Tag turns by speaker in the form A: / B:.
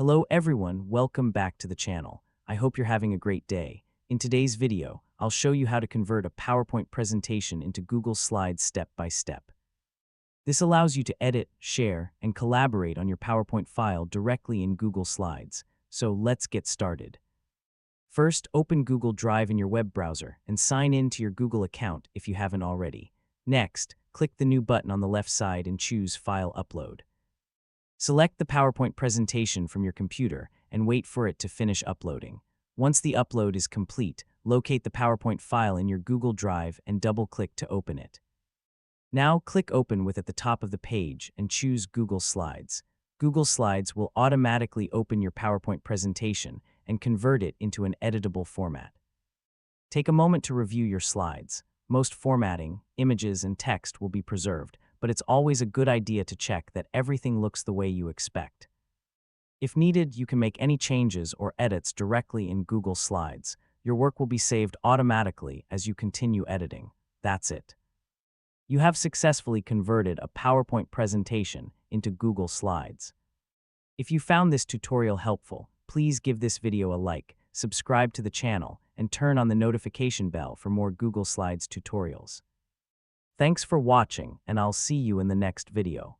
A: Hello everyone, welcome back to the channel. I hope you're having a great day. In today's video, I'll show you how to convert a PowerPoint presentation into Google Slides step by step. This allows you to edit, share, and collaborate on your PowerPoint file directly in Google Slides. So let's get started. First, open Google Drive in your web browser and sign in to your Google account if you haven't already. Next, click the new button on the left side and choose File Upload. Select the PowerPoint presentation from your computer and wait for it to finish uploading. Once the upload is complete, locate the PowerPoint file in your Google Drive and double-click to open it. Now click Open with at the top of the page and choose Google Slides. Google Slides will automatically open your PowerPoint presentation and convert it into an editable format. Take a moment to review your slides. Most formatting, images, and text will be preserved, but it's always a good idea to check that everything looks the way you expect. If needed, you can make any changes or edits directly in Google Slides. Your work will be saved automatically as you continue editing. That's it. You have successfully converted a PowerPoint presentation into Google Slides. If you found this tutorial helpful, please give this video a like, subscribe to the channel, and turn on the notification bell for more Google Slides tutorials. Thanks for watching, and I'll see you in the next video.